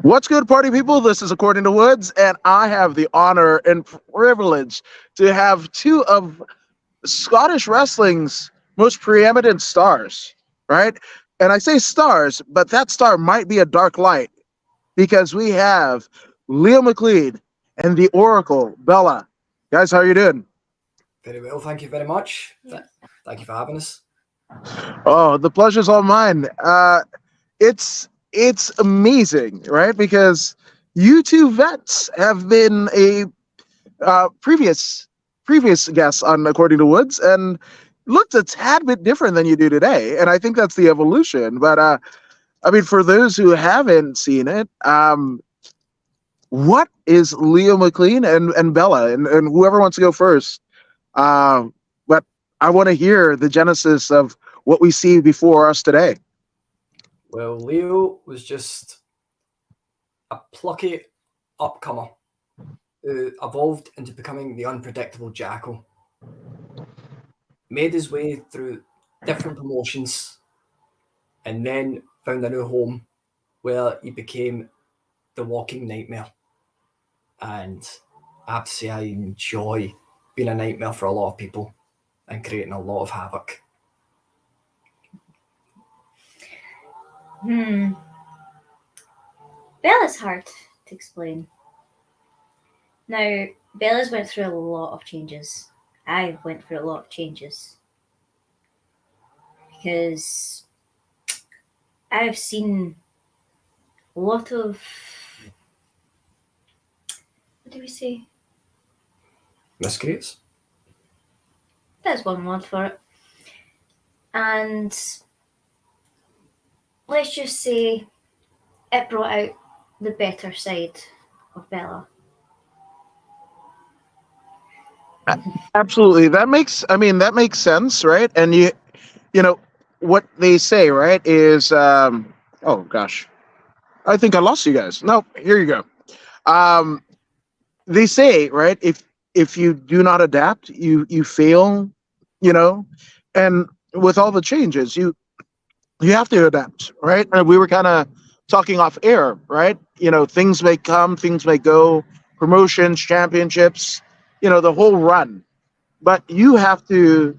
What's good, party people? This is According to Woods, and I have the honor and privilege to have two of Scottish wrestling's most preeminent stars, right? And I say stars, but that star might be a dark light because we have Leo McLean and the Oracle, Bella. Guys, how are you doing? Very well, thank you very much. Thank you for having us. Oh, the pleasure's all mine. It's amazing, right? Because you two vets have been a previous guests on According to Woods and looked a tad bit different than you do today. And I think that's the evolution. But I mean, for those who haven't seen it, what is Leo McLean and Bella and whoever wants to go first? But I want to hear the genesis of what we see before us today. Well, Leo was just a plucky upcomer who evolved into becoming the unpredictable Jackal. Made his way through different promotions and then found a new home where he became the walking nightmare. And I have to say, I enjoy being a nightmare for a lot of people and creating a lot of havoc. Bella's hard to explain. Now, Bella's went through a lot of changes. I've went through a lot of changes. Because I've seen a lot of, what do we say? Miscreants? That's one word for it. And let's just say it brought out the better side of Bella. Absolutely. That makes sense, right? And you know what they say, right, is oh gosh. I think I lost you guys. No, here you go. Um they say, right, if you do not adapt, you fail, you know, and with all the changes, you have to adapt, right? And we were kind of talking off air, right? Things may come, things may go, promotions, championships, the whole run. But you have to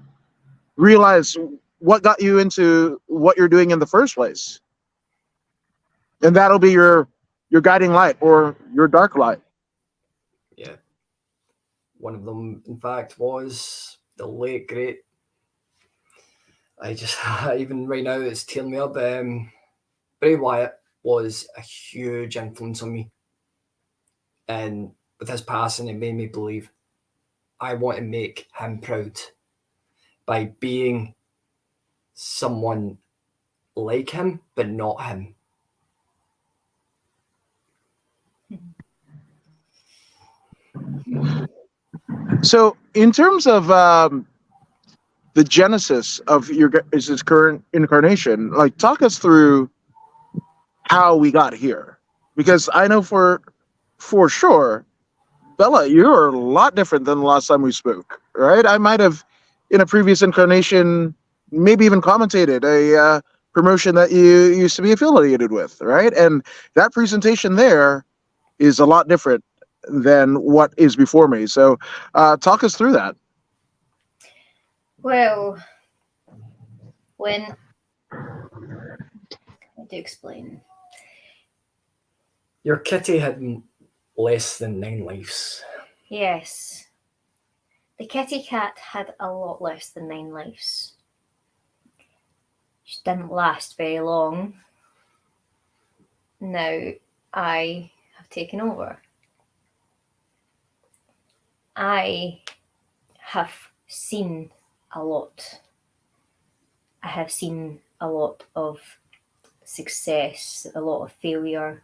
realize what got you into what you're doing in the first place. And that'll be your guiding light or your dark light. Yeah. One of them, in fact, was the late, great. I just, even right now, it's tearing me up. Bray Wyatt was a huge influence on me. And with his passing, it made me believe I want to make him proud by being someone like him, but not him. So, in terms of the genesis of your guys' current incarnation, like talk us through how we got here, because I know for sure, Bella, you're a lot different than the last time we spoke, right? I might have, in a previous incarnation, maybe even commentated a promotion that you used to be affiliated with, right? And that presentation there is a lot different than what is before me. So, talk us through that. Well, when I do explain. Your kitty had less than 9 lives. Yes. The kitty cat had a lot less than 9 lives. She didn't last very long. Now I have taken over. I have seen a lot. I have seen a lot of success, a lot of failure.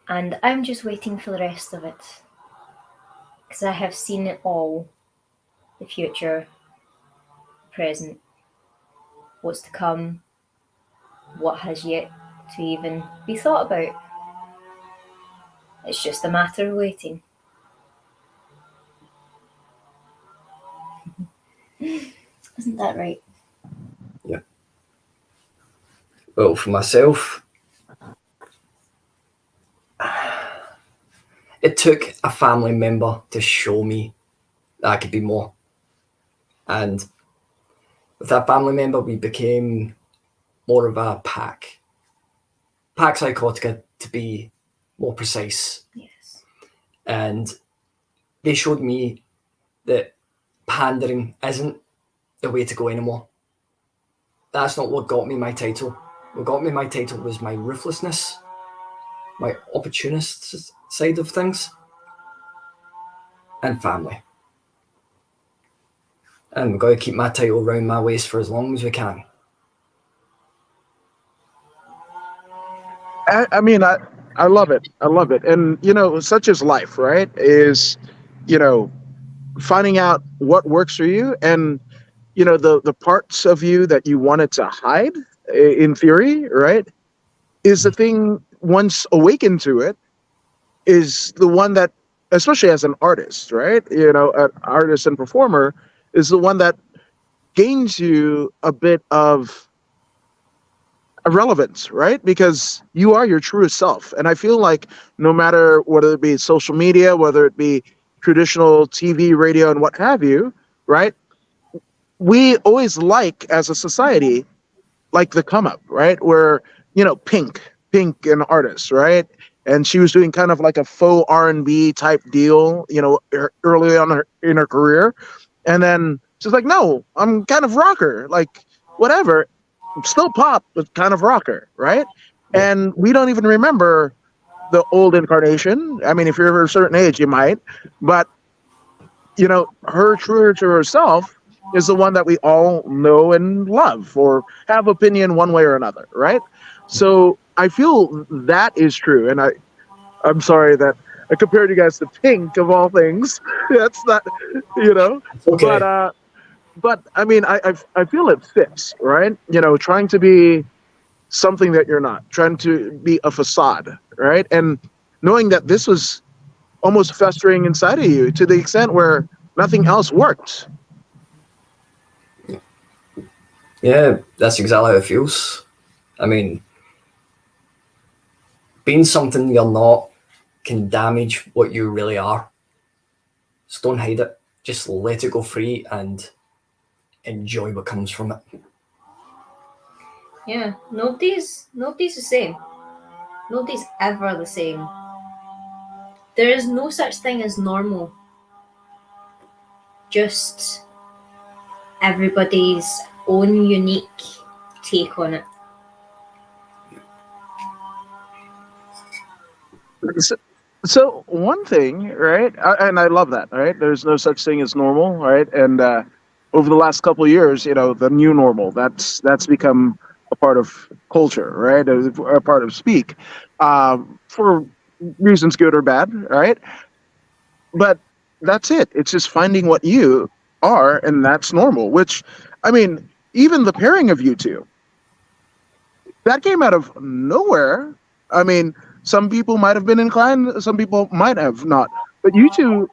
And I'm just waiting for the rest of it. Because I have seen it all. The future, present, what's to come, what has yet to even be thought about. It's just a matter of waiting. Isn't that right? Yeah. Well, for myself, it took a family member to show me that I could be more. And with that family member, we became more of a pack psychotica, to be more precise. Yes. And they showed me that pandering isn't the way to go anymore. That's not what got me my title. What got me my title was my ruthlessness, my opportunist side of things, and family. And we've got to keep my title around my waist for as long as we can. I mean, I love it. I love it. And, you know, such is life, right? Is, you know, finding out what works for you, and, you know, the parts of you that you wanted to hide, in theory, right, is the thing, once awakened to it, is the one that, especially as an artist, right, you know, an artist and performer, is the one that gains you a bit of relevance, right? Because you are your truest self. And I feel like no matter whether it be social media, whether it be traditional TV, radio, and what have you, right? We always like, as a society, like the come up, right? Where, you know, Pink, an artist, right? And she was doing kind of like a faux R&B type deal, you know, early on in her career. And then she's like, no, I'm kind of rocker, like whatever. Still pop, but kind of rocker, right? Yeah. And we don't even remember the old incarnation. I mean, if you're a certain age, you might, but, you know, her truer to herself is the one that we all know and love, or have opinion one way or another, right? So I feel that is true. And I'm sorry that I compared you guys to Pink, of all things. That's not, you know, Okay. but I mean, I feel it fits, right? You know, trying to be something that you're not, trying to be a facade, right? And knowing that this was almost festering inside of you to the extent where nothing else worked. Yeah, that's exactly how it feels. I mean, being something you're not can damage what you really are. So don't hide it. Just let it go free and enjoy what comes from it. Yeah, nobody's the same. Nobody's ever the same. There is no such thing as normal. Just everybody's own unique take on it. So one thing, right? And I love that, right? There's no such thing as normal, right? And over the last couple of years, you know, the new normal, that's become a part of culture, right? A part of speak, for reasons good or bad, right? But that's it. It's just finding what you are, and that's normal. Which, I mean, even the pairing of you two, that came out of nowhere. I mean, some people might have been inclined, some people might have not. But you two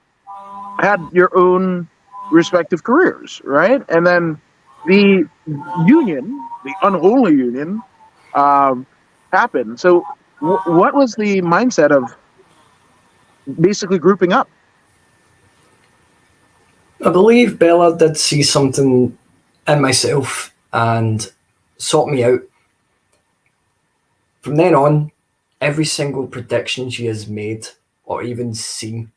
had your own respective careers, right? And then the union, the unholy union, happened. So, what was the mindset of basically grouping up? I believe Bella did see something in myself and sought me out. From then on, every single prediction she has made or even seen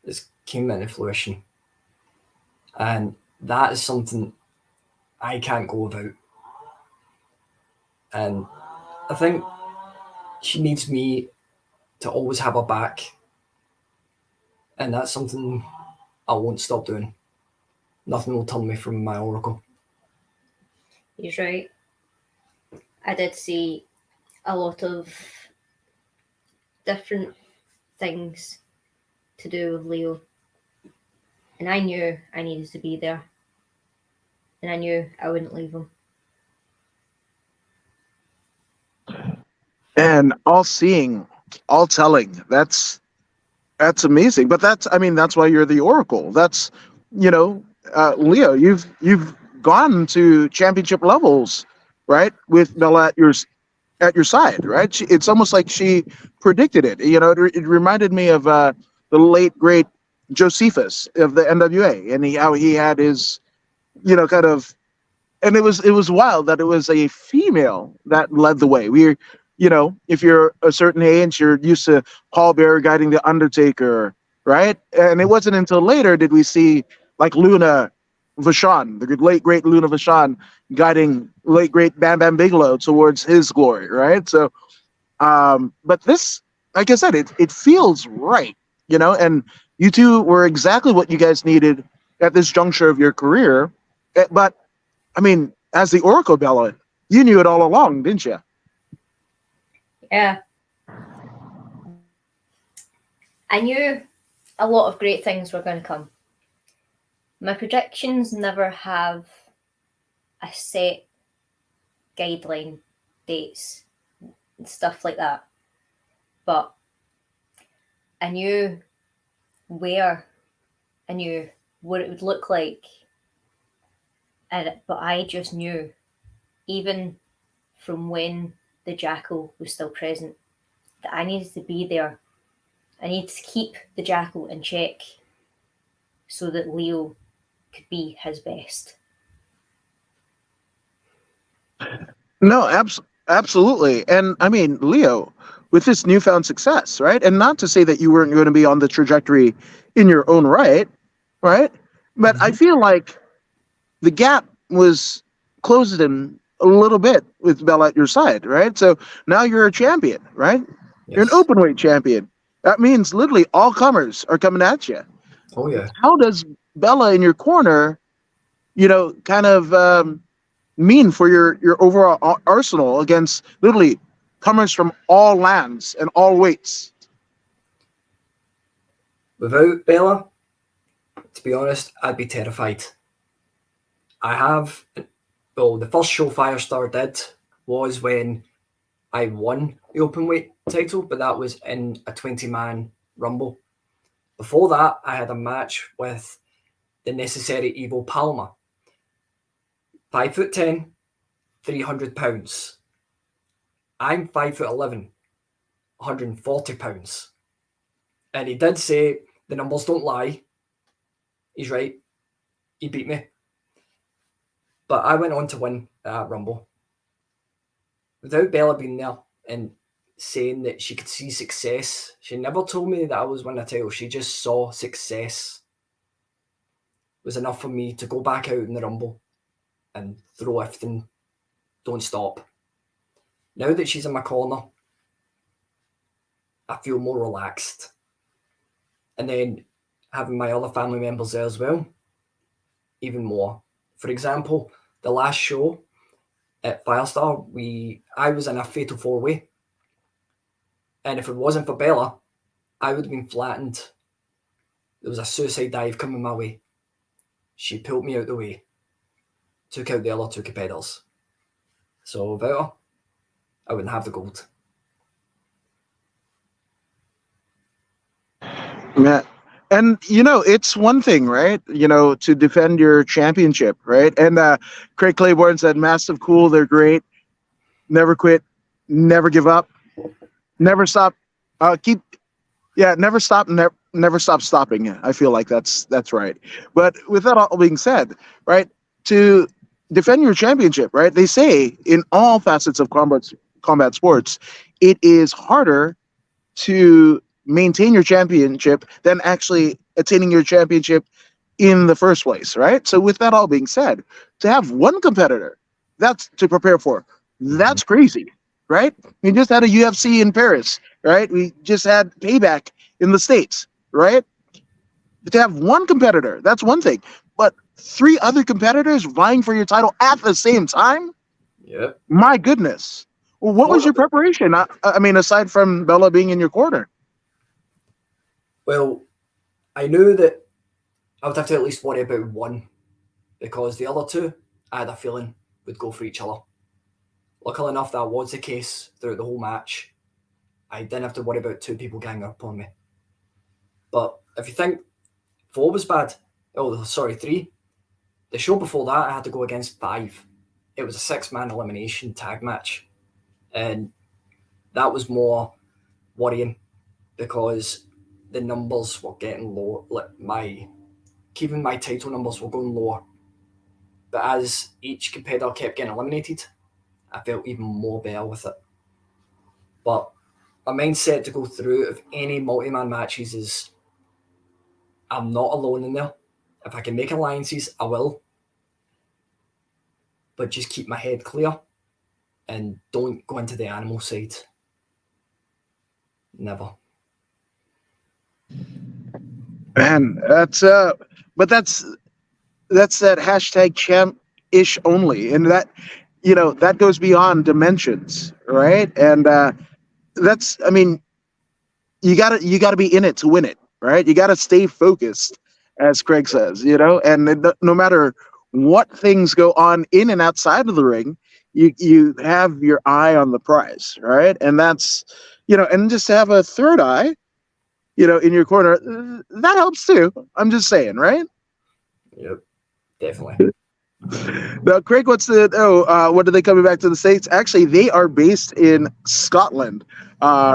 has came into fruition. And that is something I can't go without. And I think she needs me to always have her back. And that's something I won't stop doing. Nothing will turn me from my oracle. He's right. I did see a lot of different things to do with Leo. And I knew I needed to be there. And I knew I wouldn't leave him. And all seeing, all telling. That's amazing. But I mean, that's why you're the oracle. That's, you know, Leo, you've gone to championship levels, right? With Bella at your side, right? It's almost like she predicted it. You know, it reminded me of the late great Josephus of the NWA, and how he had his, kind of, and it was wild that it was a female that led the way. If you're a certain age, you're used to Paul Bearer guiding the Undertaker, right? And it wasn't until later did we see like Luna Vachon, the late great Luna Vachon, guiding late great Bam Bam Bigelow towards his glory, right? So, but this, like I said, it feels right, and you two were exactly what you guys needed at this juncture of your career. But I mean, as the Oracle, Bella, you knew it all along, didn't you? Yeah. I knew a lot of great things were going to come. My predictions never have a set guideline, dates, and stuff like that. But I knew where, I knew what it would look like. But I just knew, even from when the Jackal was still present, that I needed to be there. I needed to keep the Jackal in check so that Leo could be his best. No, absolutely. And I mean, Leo, with this newfound success, right? And not to say that you weren't going to be on the trajectory in your own right? But I feel like the gap was closing a little bit with Bella at your side, right? So now you're a champion, right? You're an openweight champion. That means literally all comers are coming at you. Oh, yeah. How does Bella in your corner, kind of mean for your overall arsenal against literally comers from all lands and all weights? Without Bella, to be honest, I'd be terrified. The first show Firestar did was when I won the Openweight title, but that was in a 20-man rumble. Before that, I had a match with the Necessary Evil Palmer. 5'10", 300 pounds. I'm 5'11", 140 pounds. And he did say the numbers don't lie. He's right. He beat me. But I went on to win that rumble. Without Bella being there and saying that she could see success, she never told me that I was winning a title. She just saw success was enough for me to go back out in the rumble and throw everything, don't stop. Now that she's in my corner, I feel more relaxed. And then having my other family members there as well, even more. For example, the last show at Firestar, I was in a fatal 4-way. And if it wasn't for Bella, I would have been flattened. There was a suicide dive coming my way. She pulled me out the way, took out the other two competitors. So without her, I wouldn't have the gold. Yeah. And, it's one thing, right? To defend your championship, right? And Craig Claiborne said, massive, cool, they're great. Never quit, never give up, never stop. Never stop, never stop stopping. I feel like that's right. But with that all being said, right, to defend your championship, right, they say in all facets of combat sports, it is harder to maintain your championship than actually attaining your championship in the first place, right? So with that all being said, to have one competitor that's to prepare for, that's crazy, right? We just had a UFC in Paris, right? We just had Payback in the States, right? To have one competitor, that's one thing. But 3 other competitors vying for your title at the same time? Yeah. My goodness. Well, what was your preparation? I mean, aside from Bella being in your corner? Well, I knew that I would have to at least worry about one, because the other two, I had a feeling, would go for each other. Luckily enough, that was the case throughout the whole match. I didn't have to worry about 2 people ganging up on me. But if you think 4 was bad, 3. The show before that, I had to go against 5. It was a 6-man elimination tag match. And that was more worrying, because the numbers were getting lower, like keeping my title numbers were going lower. But as each competitor kept getting eliminated, I felt even more better with it. But my mindset to go through of any multi-man matches is I'm not alone in there. If I can make alliances, I will. But just keep my head clear and don't go into the animal side. Never. Man, but that's that hashtag champ-ish only, and that that goes beyond dimensions, right? And that's, I mean, you gotta be in it to win it, right? You gotta stay focused, as Craig says, and no matter what things go on in and outside of the ring, you have your eye on the prize, right? And that's, and just to have a third eye, in your corner, that helps too. I'm just saying, right? Yep, definitely. Now, Craig, what are they coming back to the States? Actually, they are based in Scotland.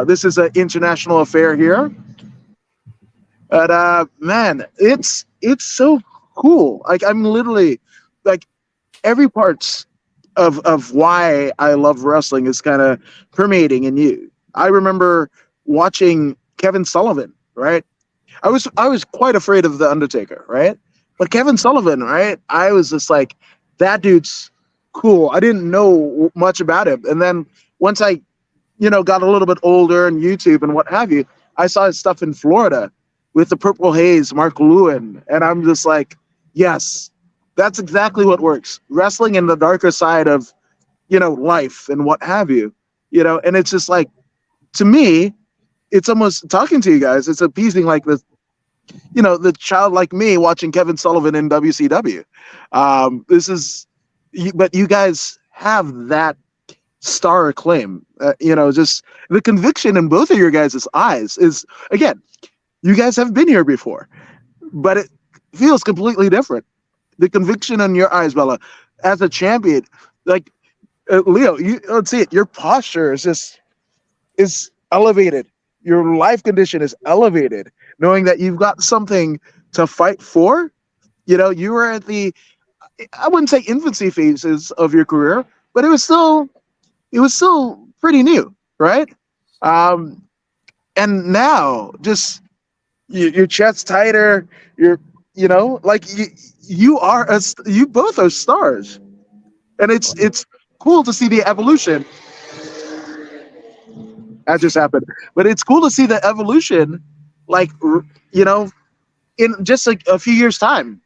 This is an international affair here. But man, it's so cool. Like, I'm literally, like, every part of why I love wrestling is kind of permeating in you. I remember watching Kevin Sullivan, right? I was quite afraid of the Undertaker, right? But Kevin Sullivan, right? I was just like, that dude's cool. I didn't know much about him, and then once I, got a little bit older and YouTube and what have you, I saw his stuff in Florida with the Purple Haze, Mark Lewin, and I'm just like, yes, that's exactly what works. Wrestling in the darker side of, life and what have you, and it's just like, to me, it's almost talking to you guys. It's appeasing, like the, the child like me watching Kevin Sullivan in WCW. But you guys have that star acclaim. Just the conviction in both of your guys' eyes is, again, you guys have been here before, but it feels completely different. The conviction in your eyes, Bella, as a champion, like Leo, let's see it. Your posture is elevated. Your life condition is elevated, knowing that you've got something to fight for. You were at the, I wouldn't say infancy phases of your career, but it was still pretty new, right? And now, just your chest tighter. You're, like you both are stars, and it's cool to see the evolution. That just happened, but it's cool to see the evolution, like, in just like a few years' time.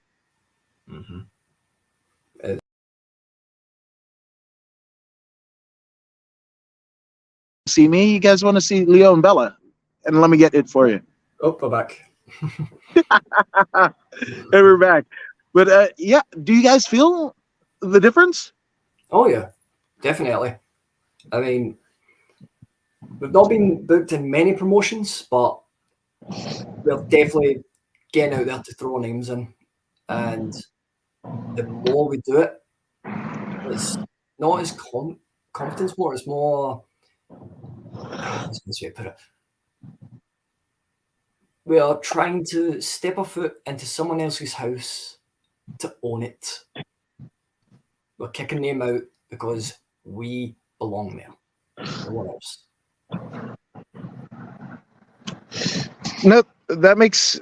Mm-hmm. See me? You guys want to see Leo and Bella? And let me get it for you. Oh, we're back. And we're back. But yeah, do you guys feel the difference? Oh yeah, definitely. I mean, we've not been booked in many promotions, but we're definitely getting out there to throw names in. And the more we do it, it's not as confidence more, it's more, what's the best way to put it? We are trying to step our foot into someone else's house to own it. We're kicking them out because we belong there. No one else. No, that makes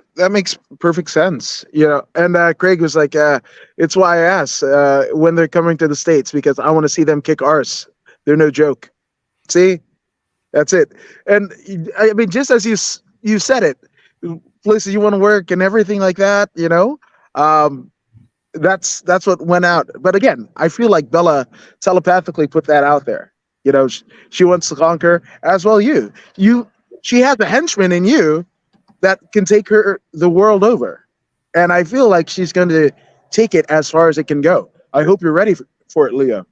perfect sense. And Craig was like, it's why I asked when they're coming to the States, because I want to see them kick arse. They're no joke. See, that's it. And I mean, just as you said it, places you want to work and everything like that. That's what went out. But again, I feel like Bella telepathically put that out there. She wants to conquer as well. She has a henchman in you that can take her the world over, and I feel like she's going to take it as far as it can go. I hope you're ready for it, Leo.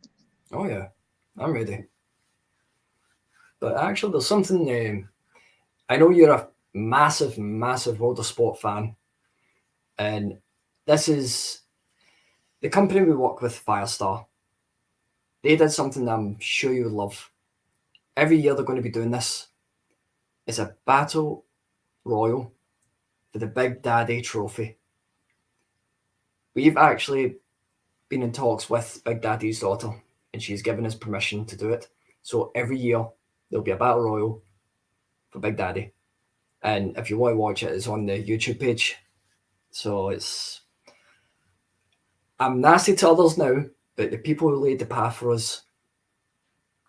Oh yeah, I'm ready. But actually, there's something. I know you're a massive, massive World of Sport fan, and this is the company we work with, Firestar. They did something that I'm sure you would love. Every year they're going to be doing this. It's a battle royal for the Big Daddy Trophy. We've actually been in talks with Big Daddy's daughter, and she's given us permission to do it. So every year there'll be a battle royal for Big Daddy, and if you want to watch it, it's on the YouTube page. So I'm nasty to others now, but the people who laid the path for us,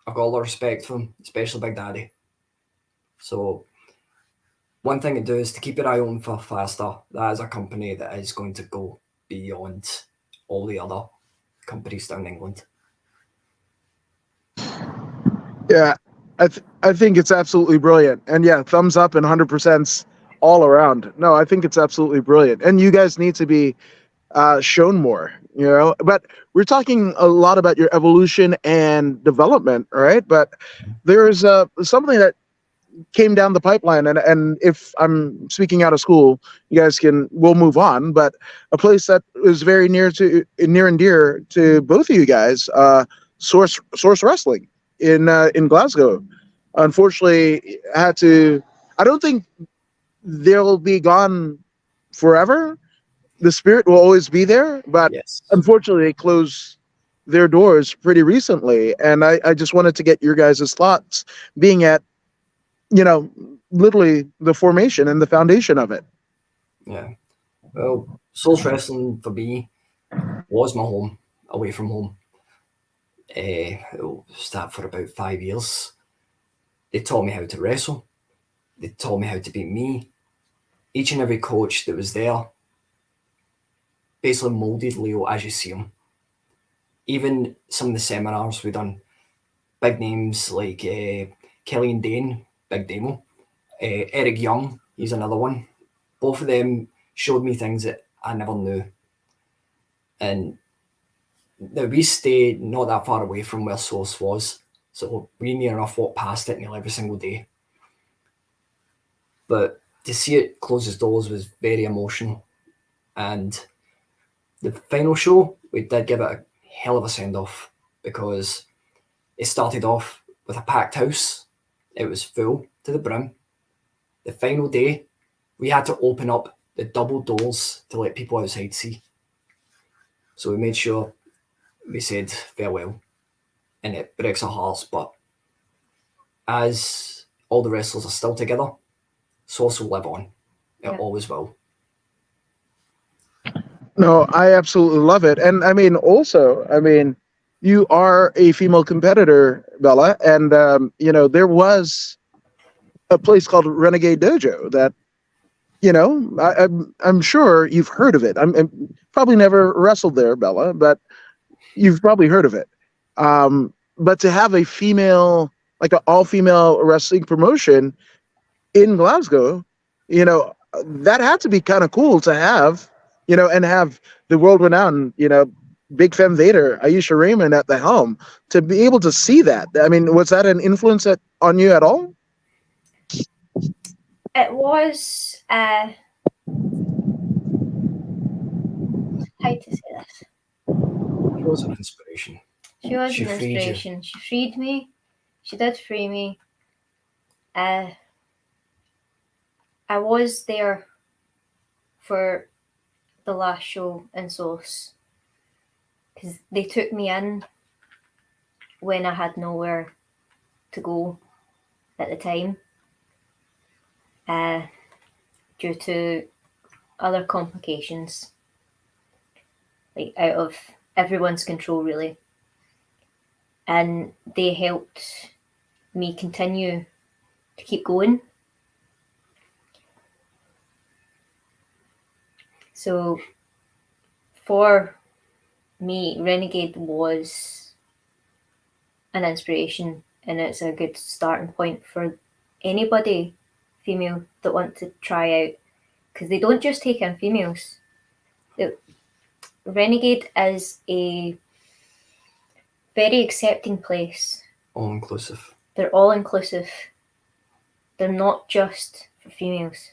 I've got a lot of respect for them, especially Big Daddy. So one thing to do is to keep your eye on for Firestar. That is a company that is going to go beyond all the other companies down in England. Yeah, I think it's absolutely brilliant. And yeah, thumbs up and 100% all around. No, I think it's absolutely brilliant. And you guys need to be shown more, you know. But we're talking a lot about your evolution and development, right? But there's something that came down the pipeline, and if I'm speaking out of school, you guys we'll move on. But a place that is very near and dear to both of you guys, Source Wrestling in Glasgow. Unfortunately, had to. I don't think they'll be gone forever. The spirit will always be there, but Yes. unfortunately, they closed their doors pretty recently. And I just wanted to get your guys' thoughts, being at, literally the formation and the foundation of it. Yeah. Well, Source Wrestling for me was my home, away from home. It'll start for about 5 years. They taught me how to wrestle. They taught me how to be me. Each and every coach that was there basically molded Leo as you see him. Even some of the seminars we done, big names like Kelly and Dane, Big Demo, Eric Young, he's another one. Both of them showed me things that I never knew. And now we stay not that far away from where Source was, so we near enough walk past it nearly every single day. But to see it close its doors was very emotional. And the final show, we did give it a hell of a send-off, because it started off with a packed house. It was full to the brim. The final day, we had to open up the double doors to let people outside see. So we made sure we said farewell, and it breaks our hearts, but as all the wrestlers are still together, Source will live on. It always will. No, I absolutely love it. And you are a female competitor, Bella, and there was a place called Renegade Dojo that, I'm sure you've heard of it. I'm probably never wrestled there, Bella, but you've probably heard of it. But to have a female, like an all-female wrestling promotion in Glasgow, that had to be kind of cool to have, and have the world-renowned, Big Femme Vader, Aisha Raymond at the helm, to be able to see that. I mean, was that an influence on you at all? It was, how to say this? It was an inspiration. She was She an freed you. inspiration. She freed me. She did free me. I was there for the last show in Source, because they took me in when I had nowhere to go at the time, due to other complications, like out of everyone's control, really. And they helped me continue to keep going. So for me, Renegade was an inspiration, and it's a good starting point for anybody female that want to try out, because they don't just take in females. Renegade is a very accepting place. All inclusive. They're all inclusive. They're not just for females.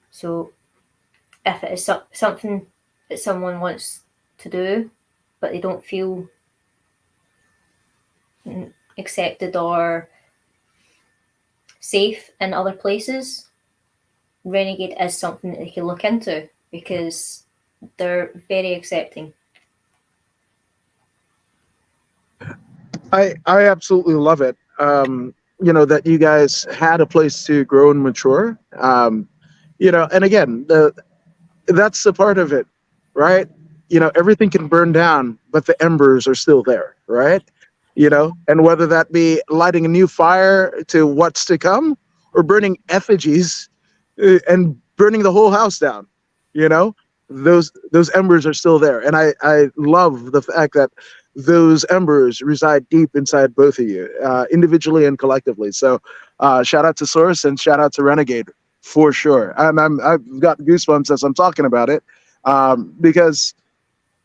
So if it is something that someone wants to do, but they don't feel accepted or safe in other places, Renegade is something that they can look into because they're very accepting. I absolutely love it. That you guys had a place to grow and mature. And again, that's the part of it, right? Everything can burn down, but the embers are still there, right? And whether that be lighting a new fire to what's to come, or burning effigies and burning the whole house down, you know, those embers are still there, and I love the fact that those embers reside deep inside both of you, individually and collectively. So, shout out to Source and shout out to Renegade for sure. I've got goosebumps as I'm talking about it, because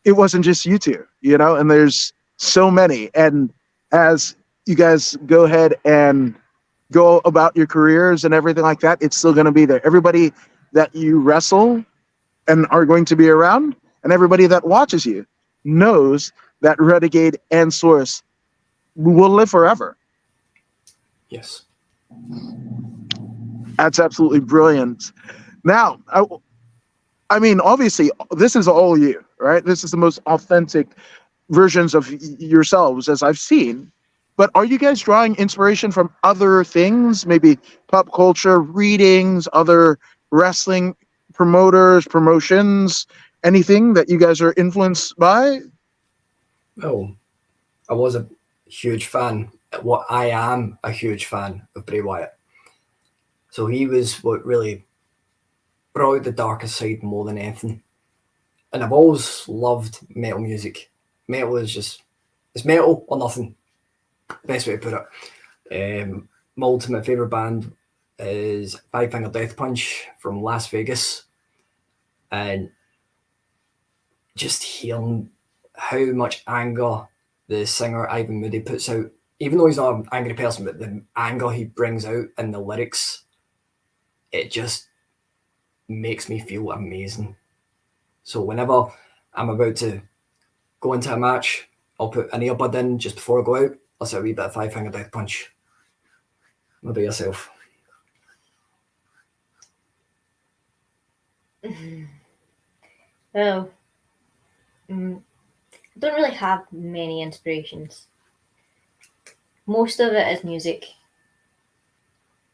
it wasn't just you two, and there's so many. And as you guys go ahead and go about your careers and everything like that, it's still going to be there. Everybody that you wrestle and are going to be around, and everybody that watches you knows that Renegade and Source will live forever. Yes. That's absolutely brilliant. Now, I mean, obviously, this is all you, right? This is the most authentic versions of yourselves as I've seen. But are you guys drawing inspiration from other things, maybe pop culture, readings, other wrestling promoters, promotions, anything that you guys are influenced by? Well, I was a huge fan. I am a huge fan of Bray Wyatt. So he was what really brought out the darker side more than anything. And I've always loved metal music. Metal is just, it's metal or nothing. Best way to put it. My ultimate favourite band is Five Finger Death Punch from Las Vegas. And just hearing how much anger the singer Ivan Moody puts out, even though he's not an angry person, but the anger he brings out in the lyrics, it just makes me feel amazing. So whenever I'm about to go into a match, I'll put an earbud in just before I go out. I'll say a wee bit of Five Finger Death Punch. What about yourself? Well, I don't really have many inspirations. Most of it is music,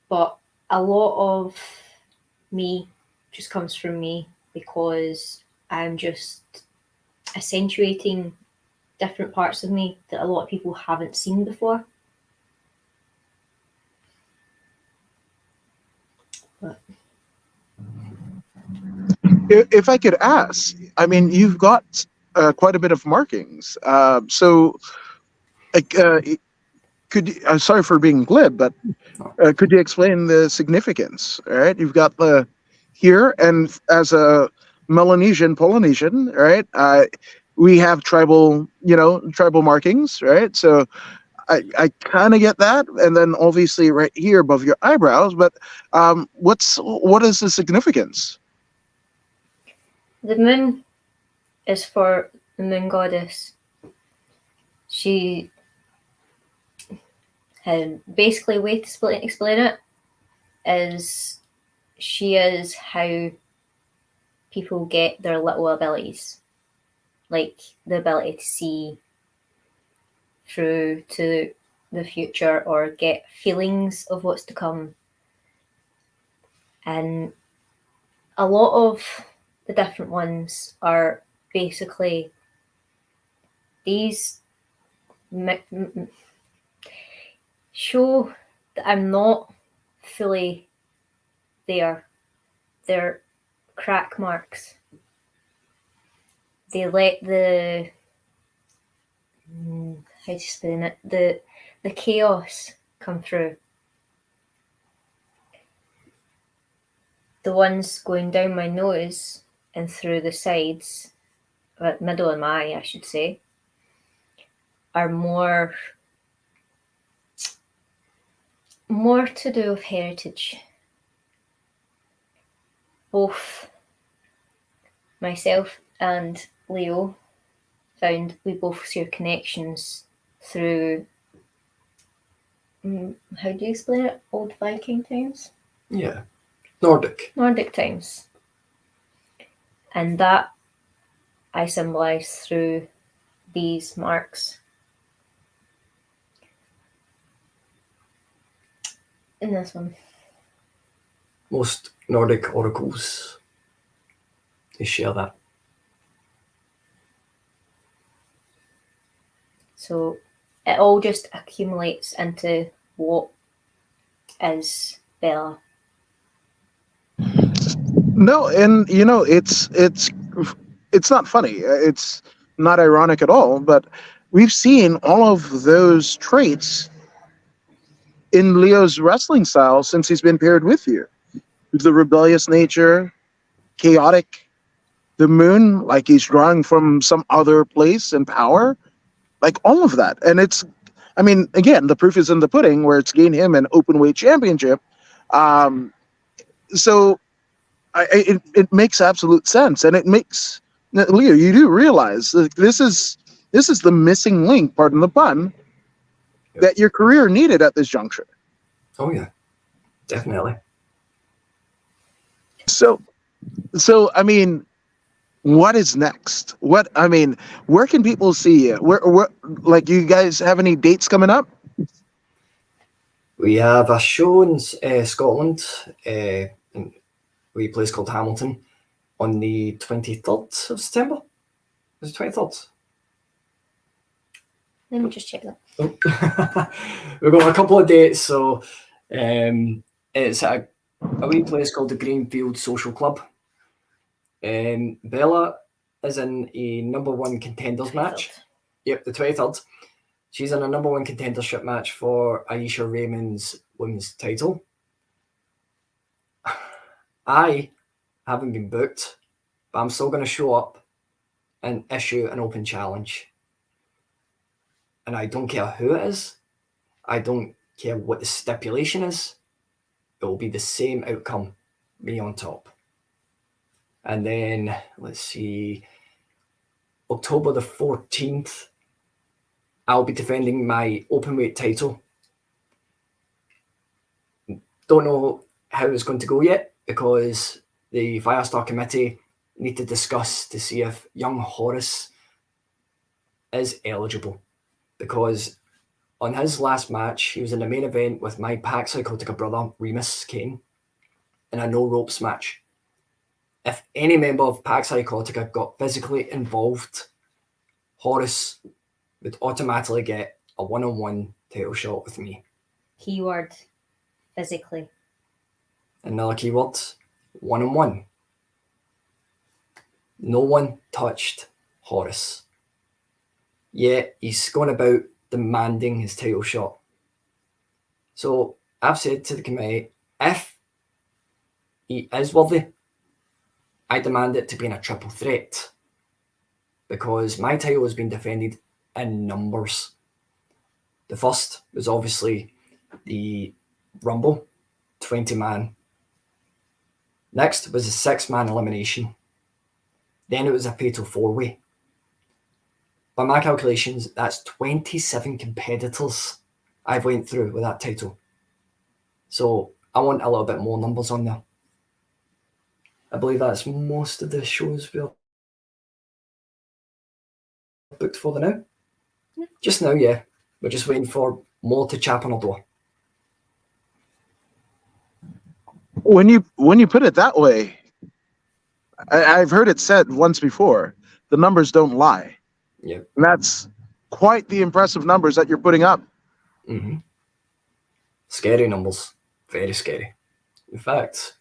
but a lot of me just comes from me because I'm just accentuating different parts of me that a lot of people haven't seen before. But If I could ask, I mean, you've got quite a bit of markings. So, could you, sorry for being glib, but could you explain the significance? All right, you've got the here, and as a Melanesian, Polynesian, right? We have tribal markings, right? So I kind of get that, and then obviously right here above your eyebrows. But what is the significance? the moon is for the moon goddess. She had basically a way to explain it is she is how people get their little abilities, like the ability to see through to the future or get feelings of what's to come. And a lot of the different ones are basically these show that I'm not fully there. They're crack marks. They let the how to explain it, the chaos come through. The ones going down my nose and through the sides, middle of my eye, I should say, are more to do with heritage. Both myself and Leo found we both share connections through, how do you explain it, old Viking times? Yeah. Nordic times. And that I symbolise through these marks. In this one. Most Nordic oracles, they share that. So it all just accumulates into what is Bella. No, and it's not funny. It's not ironic at all. But we've seen all of those traits in Leo's wrestling style since he's been paired with you. The rebellious nature, chaotic, the moon, like he's drawing from some other place and power, like all of that. And I mean, again, the proof is in the pudding, where it's gained him an Openweight championship. So it makes absolute sense, and it makes Leo. You do realize that this is the missing link, pardon the pun, that your career needed at this juncture. Oh yeah, definitely. So I mean, what is next? Where can people see you? Where like, you guys have any dates coming up? We have a show in Scotland, in a wee place called Hamilton, on the 23rd of September. Is it 23rd? Let me just check that. Oh. We've got a couple of dates, so it's a wee place called the Greenfield Social Club. Bella is in a number one contenders match. Yep, the 23rd. She's in a number one contendership match for Aisha Raymond's women's title. I haven't been booked, but I'm still going to show up and issue an open challenge. And I don't care who it is. I don't care what the stipulation is. It will be the same outcome, me on top. And then, let's see, October the 14th, I'll be defending my Openweight title. Don't know how it's going to go yet, because the Firestar committee need to discuss to see if young Horace is eligible. Because on his last match, he was in the main event with my Pax Psychotica brother, Remus Kane, in a no ropes match. If any member of Pax Psychotica got physically involved, Horace would automatically get a one-on-one title shot with me. Keyword, physically. Another keyword, one-on-one. No one touched Horace. Yet he's going about demanding his title shot. So I've said to the committee, if he is worthy, I demand it to be in a triple threat, because my title has been defended in numbers. The first was obviously the Rumble, 20-man. Next was a 6-man elimination. Then it was a fatal 4-way. By my calculations, that's 27 competitors I've went through with that title. So I want a little bit more numbers on there. I believe that's most of the shows we're booked for the now. Yeah. Just now, yeah. We're just waiting for more to chap on our door. When you put it that way, I've heard it said once before, the numbers don't lie. Yeah. And that's quite the impressive numbers that you're putting up. Mm-hmm. Scary numbers. Very scary. In fact,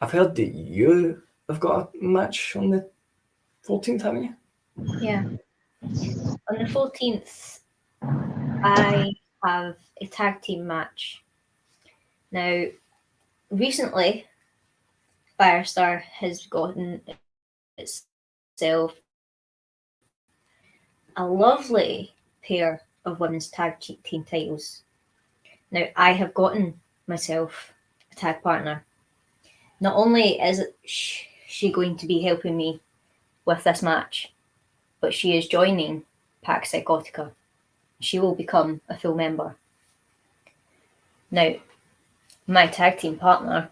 I've heard that you have got a match on the 14th, haven't you? Yeah. On the 14th, I have a tag team match. Now, recently, Firestar has gotten itself a lovely pair of women's tag team titles. Now, I have gotten myself a tag partner. Not only is she going to be helping me with this match, but she is joining Pax Psychotica. She will become a full member. Now, my tag team partner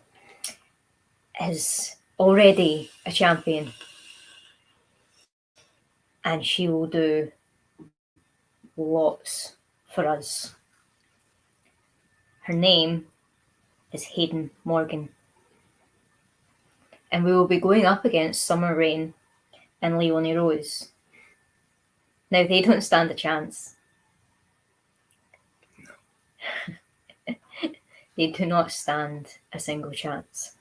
is already a champion, and she will do lots for us. Her name is Hayden Morgan, and we will be going up against Summer Rain and Leonie Rose. Now, they don't stand a chance. They do not stand a single chance.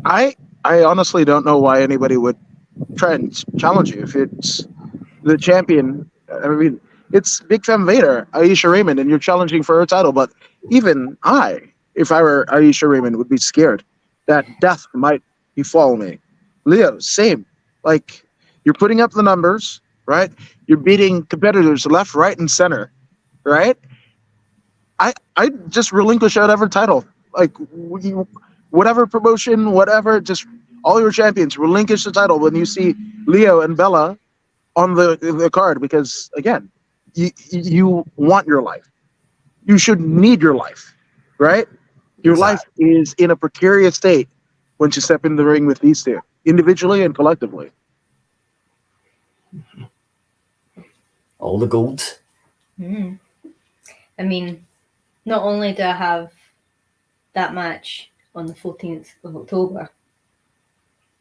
I honestly don't know why anybody would try and challenge you if it's the champion. I mean, it's Big Femme Vader, Aisha Raymond, and you're challenging for her title. But even I, if I were Aisha Raymond, would be scared that death might befall me. Leo, same. Like, you're putting up the numbers, right? You're beating competitors left, right, and center, right? I just relinquish whatever title, like whatever promotion, whatever. Just all your champions relinquish the title when you see Leo and Bella on the card, because again, you want your life. You should need your life, right? Your life is in a precarious state once you step in the ring with these two, individually and collectively. All the gold. Mm. I mean, not only do I have that match on the 14th of October,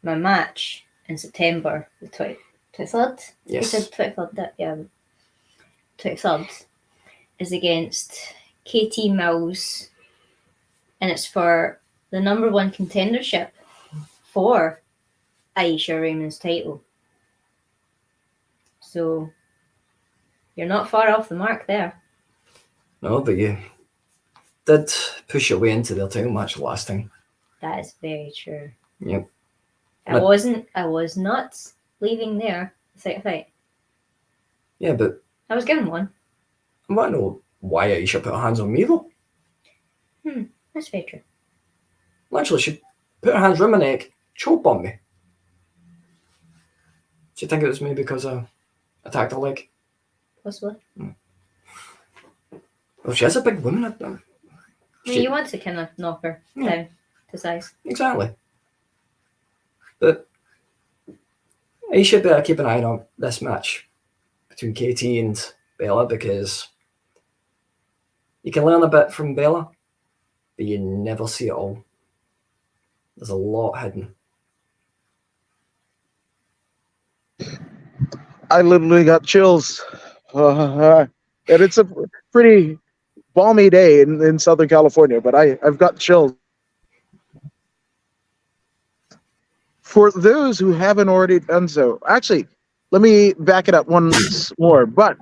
my match in September, the 23rd? Yes. You said 23rd, yeah. 23rd is against KT Mills, and it's for the number one contendership for Aisha Raymond's title. So you're not far off the mark there. No, but you did push your way into their title match last time. That is very true. Yep. I was not leaving there without a fight. Yeah, but I was given one. I want to know why Aisha put her hands on me, though. That's very true. Literally, she put her hands around my neck, choke on me. Do you think it was me because I attacked her leg? Possibly. Well, she is a big woman. You want to kind of knock her down to size. Exactly. But Aisha better keep an eye on this match between KT and Bella, because you can learn a bit from Bella, but you never see it all. There's a lot hidden. I literally got chills. And it's a pretty balmy day in Southern California, but I've got chills. For those who haven't already done so, actually, let me back it up once more. But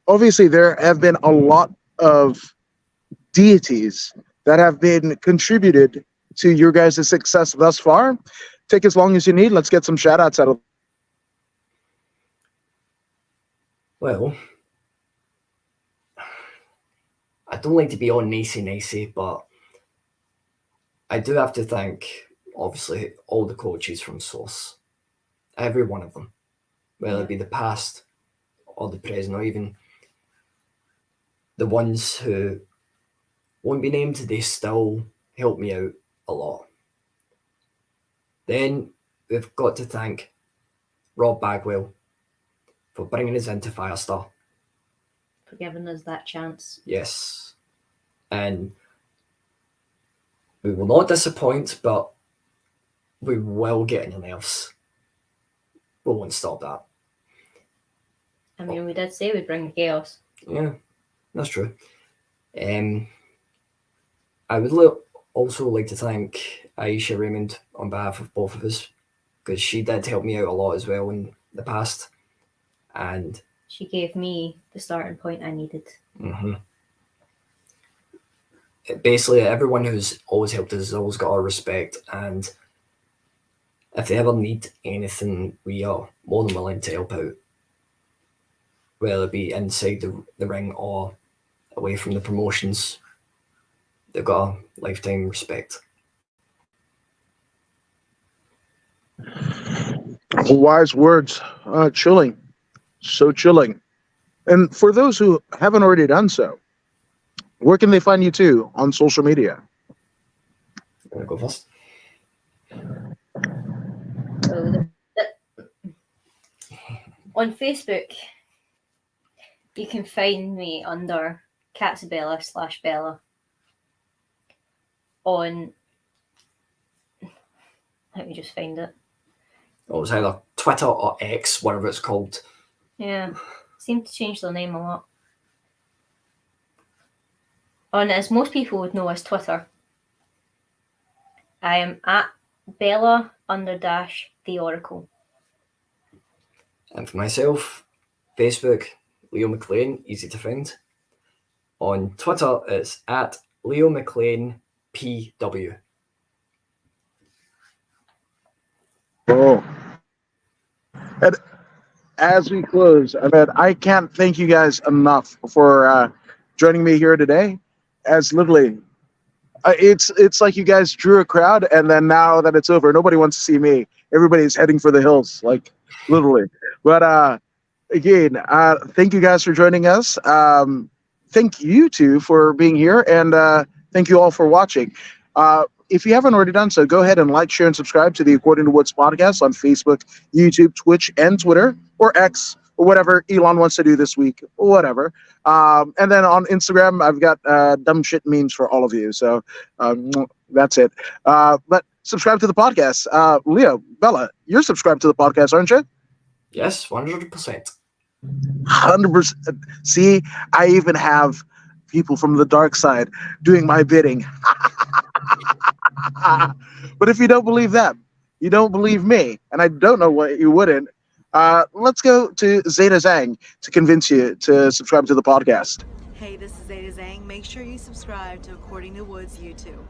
obviously, there have been a lot of deities that have been contributed to your guys' success thus far. Take as long as you need. Let's get some shout outs out of. Well, I don't like to be all nicey, but I do have to thank, obviously, all the coaches from Source. Every one of them. Whether it be the past or the present, or even the ones who won't be named, they still help me out a lot. Then we've got to thank Rob Bagwell for bringing us into Firestar. For giving us that chance. Yes. And we will not disappoint, but we will get on your nerves. We won't stop that. I mean, we did say we'd bring the chaos. Yeah, that's true. I would also like to thank Aisha Raymond on behalf of both of us, because she did help me out a lot as well in the past. And she gave me the starting point I needed. Basically, everyone who's always helped us has always got our respect, and if they ever need anything, we are more than willing to help out, whether it be inside the ring or away from the promotions. They've got a lifetime respect. Wise words. Chilling. So chilling. And for those who haven't already done so, where can they find you too on social media? You want to go first? On Facebook, you can find me under Catsabella/Bella. On, let me just find it. Oh, it was either Twitter or X, whatever it's called. Yeah, seem to change their name a lot. On, as most people would know as Twitter, I am at Bella_the Oracle. And for myself, Facebook, Leo McLean, easy to find. On Twitter, it's at Leo McLean PW. Oh. And as we close, I can't thank you guys enough for joining me here today. As literally, it's like you guys drew a crowd, and then now that it's over, nobody wants to see me. Everybody's heading for the hills, like literally. But again, thank you guys for joining us. Thank you two for being here, and thank you all for watching. If you haven't already done so, go ahead and like, share, and subscribe to the According to Woods podcast on Facebook, YouTube, Twitch, and Twitter, or X, or whatever Elon wants to do this week, whatever. And then on Instagram, I've got dumb shit memes for all of you. So that's it. But subscribe to the podcast. Leo, Bella, you're subscribed to the podcast, aren't you? Yes, 100%. 100%. See, I even have people from the dark side doing my bidding. But if you don't believe them, you don't believe me, and I don't know what you wouldn't. Let's go to Zeta Zhang to convince you to subscribe to the podcast. Hey, this is Zeta Zhang. Make sure you subscribe to According to Woods YouTube.